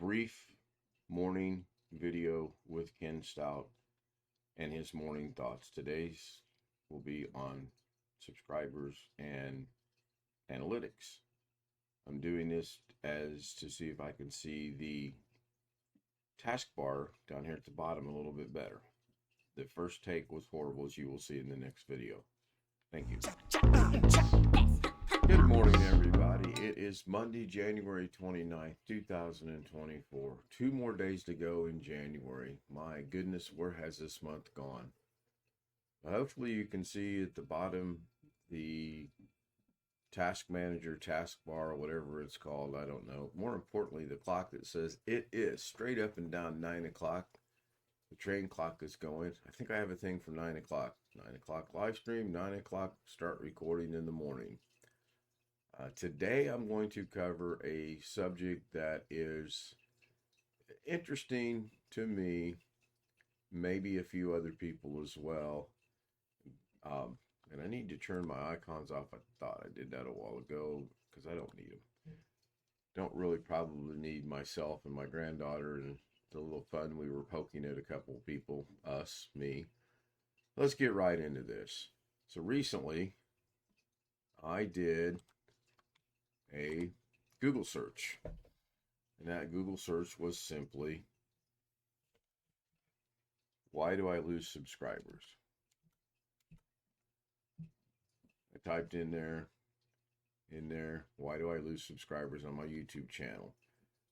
brief morning video with Ken Stout and his morning thoughts. Today's will be on subscribers and analytics. I'm doing this as to see if I can see the taskbar down here at the bottom a little bit better. The first take was horrible, as you will see in the next video. Thank you. Good morning, everybody. It is Monday, January 29th, 2024. 2 more days to go in January. My goodness, where has this month gone? Hopefully you can see at the bottom the task manager, taskbar, whatever it's called. I don't know. More importantly, the clock that says it is straight up and down 9 o'clock. The train clock is going. I think I have a thing for 9 o'clock. 9 o'clock live stream, 9 o'clock start recording in the morning. Today I'm going to cover a subject that is interesting to me, maybe a few other people as well. And I need to turn my icons off. I thought I did that a while ago because I don't need them. Don't really probably need myself and my granddaughter and the little fun we were poking at a couple of people, us, me. Let's get right into this. So recently I did a Google search, and that Google search was simply, why do I lose subscribers? I typed in there, why do I lose subscribers on my YouTube channel?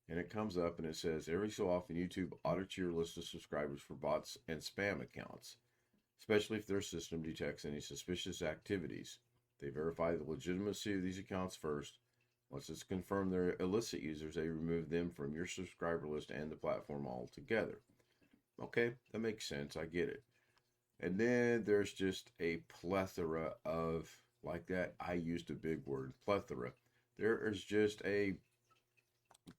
And it comes up and it says, every so often YouTube audits your list of subscribers for bots and spam accounts, especially if their system detects any suspicious activities. They verify the legitimacy of these accounts first. Once it's confirmed they're illicit users, they remove them from your subscriber list and the platform altogether. Okay, that makes sense. I get it. And then there's just a plethora of, like that, I used a big word, plethora. There is just a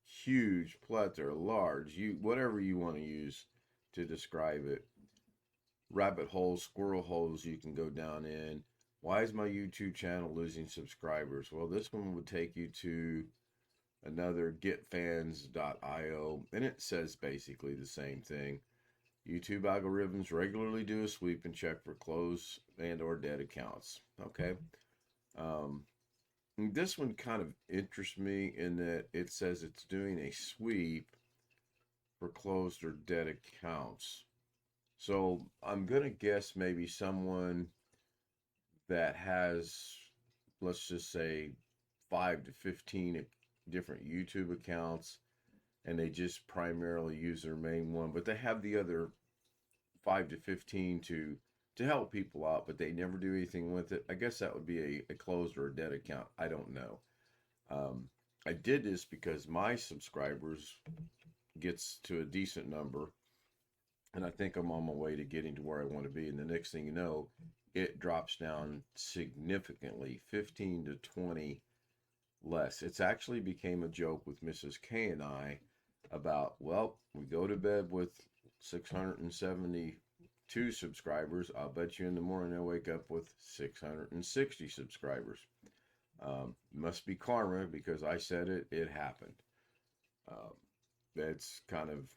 huge plethora, large, whatever you want to use to describe it. Rabbit holes, squirrel holes you can go down in. Why is my YouTube channel losing subscribers? Well, this one would take you to another getfans.io, and it says basically the same thing. YouTube algorithms regularly do a sweep and check for closed and or dead accounts. Okay. This one kind of interests me in that it says it's doing a sweep for closed or dead accounts. So I'm going to guess maybe someone that has, let's just say, 5 to 15 different YouTube accounts, and they just primarily use their main one, but they have the other 5 to 15 to help people out, but they never do anything with it. I guess that would be a closed or a dead account. I don't know. I did this because my subscribers gets to a decent number, and I think I'm on my way to getting to where I want to be. And the next thing you know, it drops down significantly, 15 to 20 less. It's actually became a joke with Mrs. K and I about, well, we go to bed with 672 subscribers. I'll bet you in the morning I wake up with 660 subscribers. Must be karma because I said it, it happened. That's kind of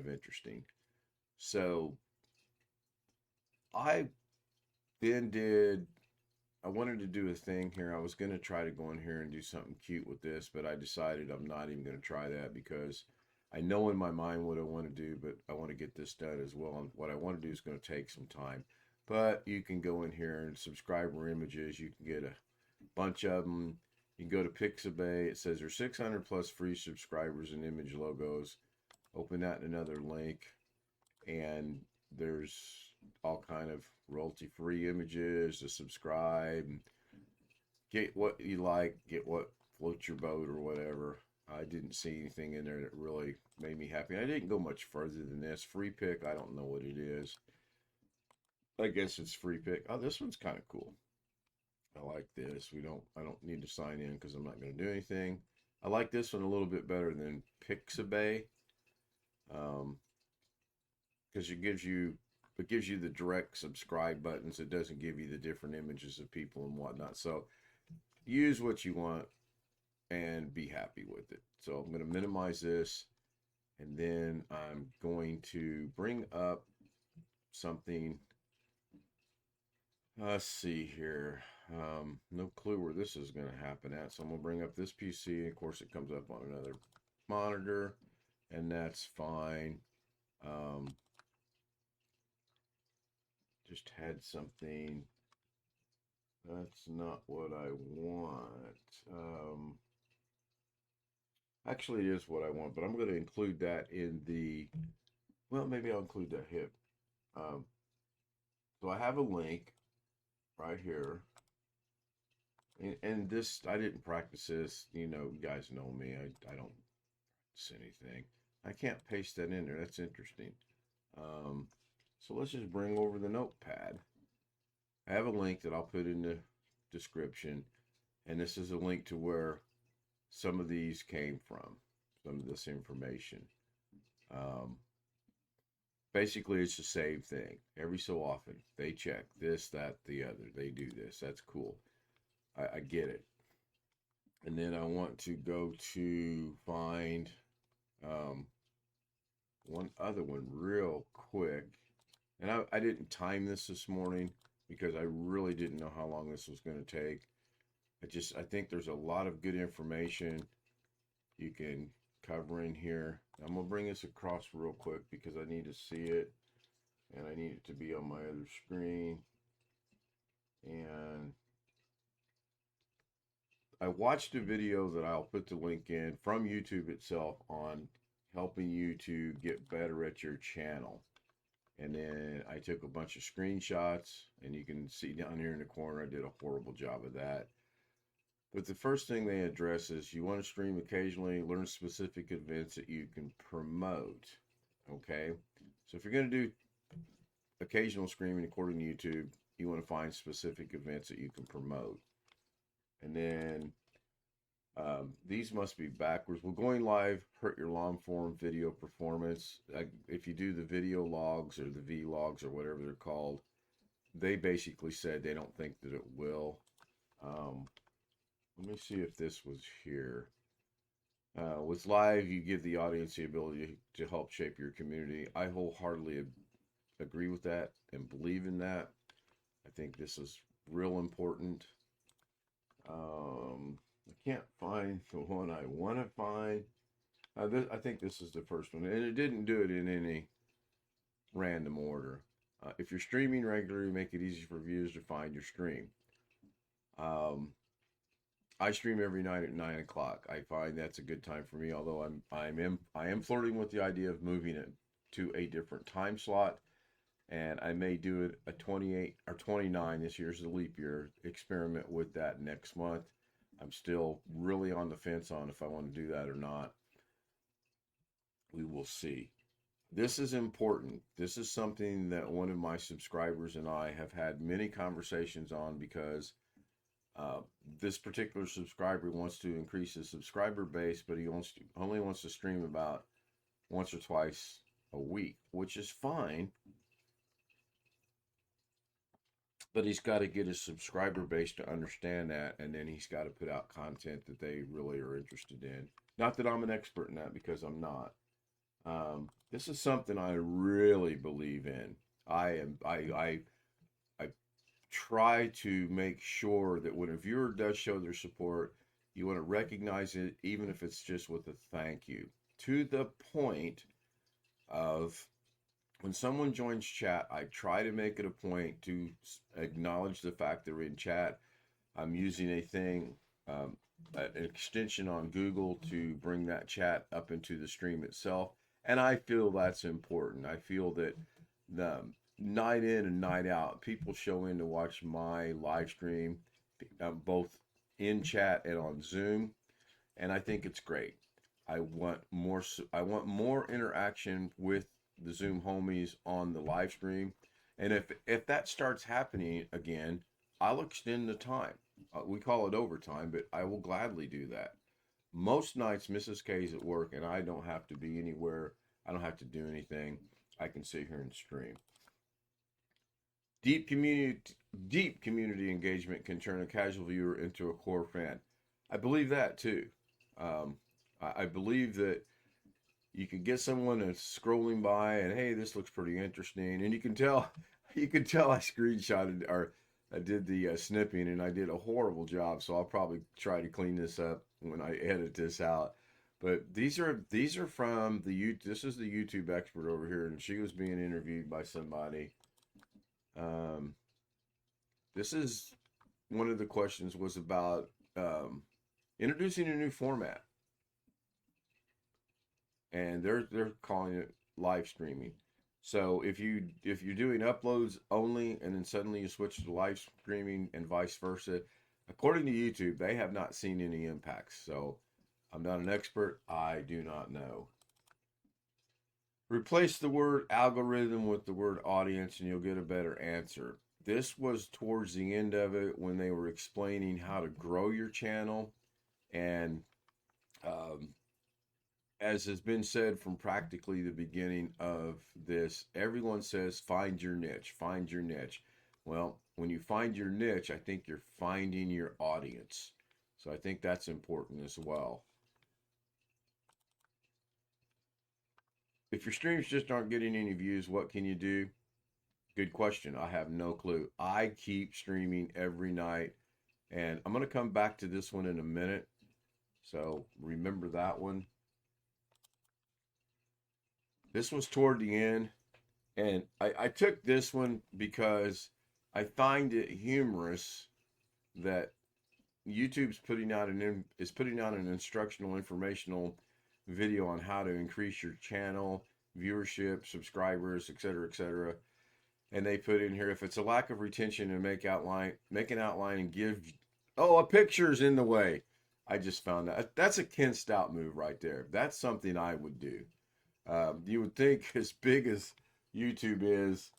interesting. So I wanted to do a thing here. I was going to try to go in here and do something cute with this, but I decided I'm not even going to try that because I know in my mind what I want to do, but I want to get this done as well. And what I want to do is going to take some time. But you can go in here and subscriber images. You can get a bunch of them. You can go to Pixabay. It says there's 600 plus free subscribers and image logos. Open that in another link, and there's all kind of royalty-free images to subscribe. Get what you like, get what floats your boat or whatever. I didn't see anything in there that really made me happy. I didn't go much further than this. Free pick, I don't know what it is. I guess it's free pick. Oh, this one's kind of cool. I like this. I don't need to sign in because I'm not going to do anything. I like this one a little bit better than Pixabay. Because it gives you the direct subscribe buttons. It doesn't give you the different images of people and whatnot. So use what you want. and be happy with it. So I'm going to minimize this, and then I'm going to bring up something. Let's see here. No clue where this is going to happen at. So I'm going to bring up this PC. Of course, it comes up on another monitor, and that's fine. Just had something. That's not what I want. Actually, it is what I want, but I'm going to include that in the, well, maybe I'll include that here. So I have a link right here. And this, I didn't practice this. You guys know me. I don't practice anything. I can't paste that in there. That's interesting. So let's just bring over the notepad. I have a link that I'll put in the description. And this is a link to where some of these came from, some of this information. Basically, it's the same thing. Every so often, they check this, that, the other. They do this. That's cool. I get it. And then I want to go to find one other one real quick. And I didn't time this morning because I really didn't know how long this was going to take. I think there's a lot of good information you can cover in here. I'm going to bring this across real quick because I need to see it. And I need it to be on my other screen. And I watched a video that I'll put the link in from YouTube itself on helping you to get better at your channel. And then I took a bunch of screenshots, and you can see down here in the corner, I did a horrible job of that. But the first thing they address is you want to stream occasionally, learn specific events that you can promote. Okay? So if you're going to do occasional streaming according to YouTube, you want to find specific events that you can promote. And then these must be backwards. Well, going live hurt your long form video performance. If you do the video logs or the vlogs or whatever they're called, they basically said they don't think that it will. Let me see if this was here. With live, you give the audience the ability to help shape your community. I wholeheartedly agree with that and believe in that. I think this is real important. I can't find the one I want to find. I think this is the first one, and it didn't do it in any random order. If you're streaming regularly, make it easy for viewers to find your stream. I stream every night at 9 o'clock. I find that's a good time for me, although I am flirting with the idea of moving it to a different time slot. And I may do it a 28 or 29. This year's the leap year. Experiment with that next month. I'm still really on the fence on if I want to do that or not. We will see. This is important. This is something that one of my subscribers and I have had many conversations on because this particular subscriber wants to increase his subscriber base, but he only wants to stream about once or twice a week, which is fine. But he's got to get his subscriber base to understand that, and then he's got to put out content that they really are interested in. Not that I'm an expert in that, because I'm not. This is something I really believe in. I try to make sure that when a viewer does show their support, you want to recognize it, even if it's just with a thank you. To the point of when someone joins chat, I try to make it a point to acknowledge the fact they're in chat. I'm using a thing, an extension on Google to bring that chat up into the stream itself. And I feel that's important. I feel that the night in and night out, people show in to watch my live stream, both in chat and on Zoom. And I think it's great. I want more interaction with the Zoom homies on the live stream. And if that starts happening again, I'll extend the time. We call it overtime, but I will gladly do that. Most nights, Mrs. K's at work, and I don't have to be anywhere. I don't have to do anything. I can sit here and stream. Deep community engagement can turn a casual viewer into a core fan. I believe that too. I believe that you can get someone that's scrolling by and hey, this looks pretty interesting, and you can tell, you can tell I screenshotted or I did the snipping, and I did a horrible job. So I'll probably try to clean this up when I edit this out. But these are from the you. This is the YouTube expert over here, and she was being interviewed by somebody. Um, this is one of the questions was about introducing a new format, and they're calling it live streaming. So if you're doing uploads only and then suddenly you switch to live streaming and vice versa, according to YouTube, they have not seen any impacts. So I'm not an expert. I do not know. Replace the word algorithm with the word audience and you'll get a better answer. This was towards the end of it when they were explaining how to grow your channel. And um, as has been said from practically the beginning of this, everyone says find your niche, find your niche. Well, when you find your niche, I think you're finding your audience. So I think that's important as well. If your streams just aren't getting any views, what can you do? Good question. I have no clue. I keep streaming every night, and I'm going to come back to this one in a minute. So remember that one. This was toward the end, and I took this one because I find it humorous that YouTube's putting out an instructional, informational video on how to increase your channel viewership, subscribers, etc., and they put in here if it's a lack of retention and make an outline and give. Oh, a picture's in the way. I just found that that's a Ken Stout move right there. That's something I would do. You would think as big as YouTube is,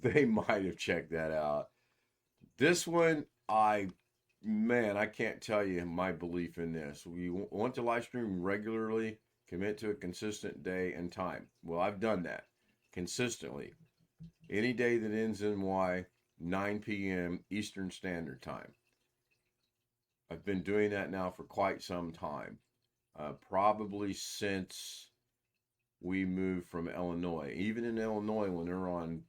they might have checked that out. This one, I can't tell you my belief in this. We want to live stream regularly, commit to a consistent day and time. Well, I've done that consistently. Any day that ends in Y, 9 p.m. Eastern Standard Time. I've been doing that now for quite some time, probably since we moved from Illinois. Even in Illinois, when they're on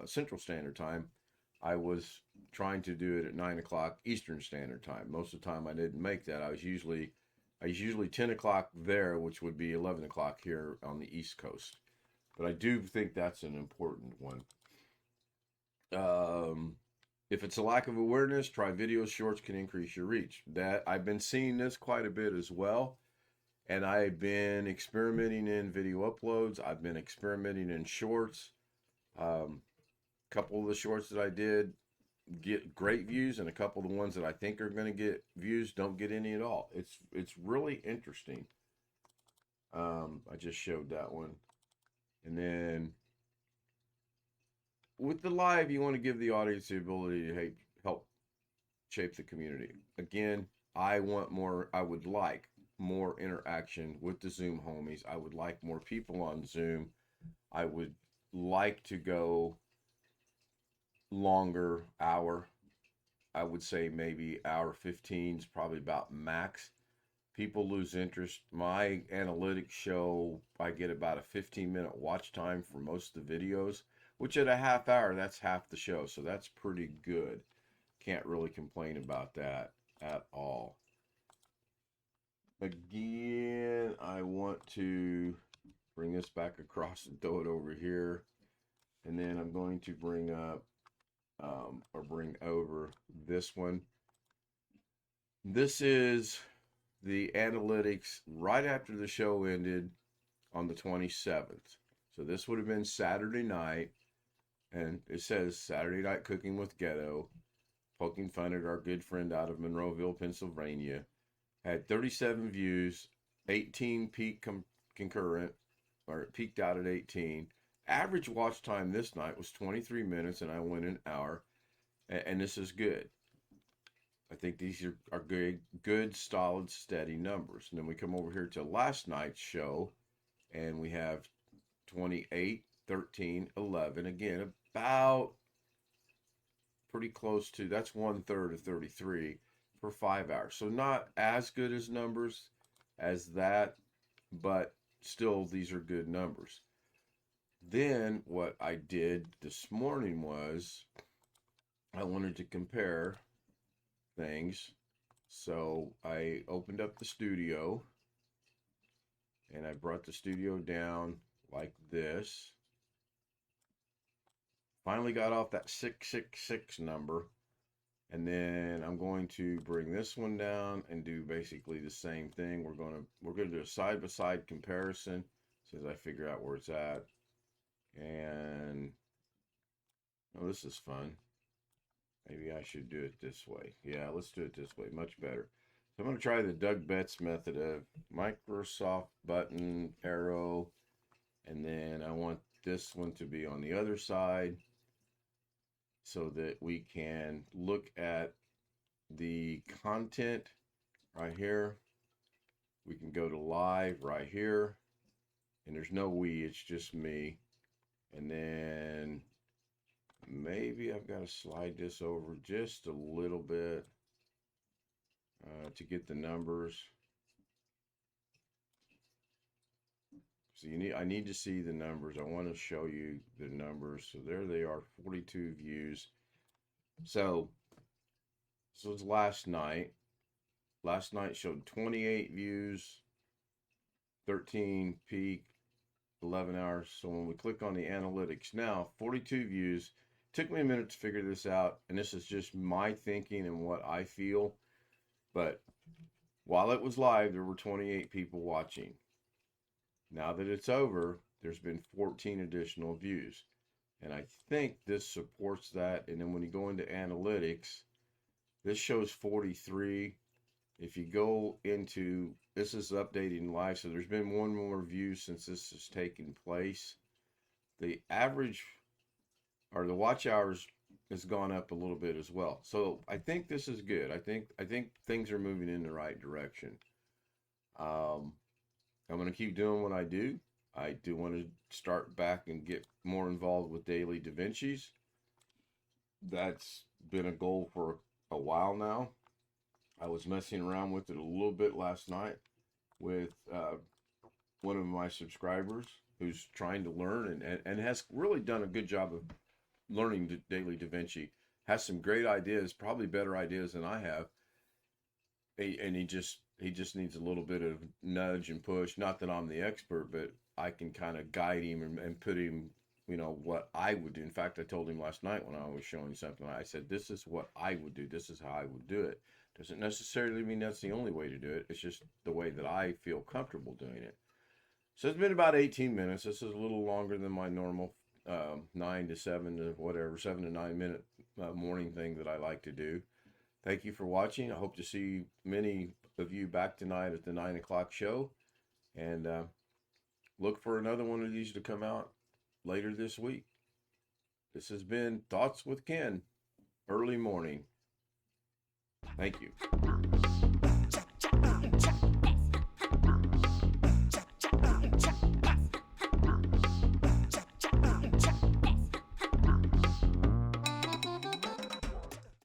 Central Standard Time, I was trying to do it at 9 o'clock Eastern Standard Time. Most of the time, I didn't make that. I was usually 10 o'clock there, which would be 11 o'clock here on the East Coast. But I do think that's an important one. If it's a lack of awareness, try video shorts can increase your reach. That I've been seeing this quite a bit as well. And I've been experimenting in video uploads. I've been experimenting in shorts. Couple of the shorts that I did get great views, and a couple of the ones that I think are going to get views don't get any at all. It's really interesting. I just showed that one. And then with the live, you want to give the audience the ability to help shape the community. Again, I would like more interaction with the Zoom homies. I would like more people on Zoom. I would like to go longer hour. I would say maybe hour 15 is probably about max. People lose interest. My analytics show I get about a 15-minute watch time for most of the videos, which at a half hour, that's half the show. So that's pretty good. Can't really complain about that at all. Again, I want to bring this back across and throw it over here. And then I'm going to bring up or bring over this one. This is the analytics right after the show ended on the 27th. So this would have been Saturday night. And it says Saturday Night Cooking with Ghetto, poking fun at our good friend out of Monroeville, Pennsylvania. Had 37 views, 18 peak concurrent, or it peaked out at 18. Average watch time this night was 23 minutes, and I went an hour. And this is good. I think these are good, solid, steady numbers. And then we come over here to last night's show, and we have 28, 13, 11. Again, about pretty close to, that's 1/3 of 33 for 5 hours. So not as good as numbers. as that, but still, these are good numbers. Then what I did this morning was I wanted to compare things. So I opened up the studio and I brought the studio down like this. Finally got off that 666 number. And then I'm going to bring this one down and do basically the same thing. We're gonna do a side-by-side comparison as I figure out where it's at. And oh, this is fun. Maybe I should do it this way. Yeah, let's do it this way. Much better. So I'm going to try the Doug Betts method of Microsoft button, arrow, and then I want this one to be on the other side so that we can look at the content right here. We can go to live right here, and there's no we, it's just me. And then maybe I've got to slide this over just a little bit to get the numbers. So I need to see the numbers. I want to show you the numbers. So there they are, 42 views. So this was last night. Last night showed 28 views, 13 peak, 11 hours. So when we click on the analytics now, 42 views. Took me a minute to figure this out, and this is just my thinking and what I feel. But while it was live, there were 28 people watching. Now that it's over, there's been 14 additional views. And I think this supports that. And then when you go into analytics, this shows 43. If you go into, this is updating live, so there's been one more view since this has taken place. The average, or the watch hours, has gone up a little bit as well. So I think this is good. I think things are moving in the right direction. I'm going to keep doing what I do. I do want to start back and get more involved with Daily Da Vinci's. That's been a goal for a while now. I was messing around with it a little bit last night with one of my subscribers who's trying to learn and has really done a good job of learning Daily Da Vinci. Has some great ideas, probably better ideas than I have. And he just needs a little bit of nudge and push. Not that I'm the expert, but I can kind of guide him and put him, what I would do. In fact, I told him last night when I was showing something, I said, this is what I would do. This is how I would do it. Doesn't necessarily mean that's the only way to do it. It's just the way that I feel comfortable doing it. So it's been about 18 minutes. This is a little longer than my normal 9 to 7 to whatever, 7 to 9 minute morning thing that I like to do. Thank you for watching. I hope to see many of you back tonight at the 9 o'clock show. And look for another one of these to come out later this week. This has been Thoughts with Ken, early morning. Thank you.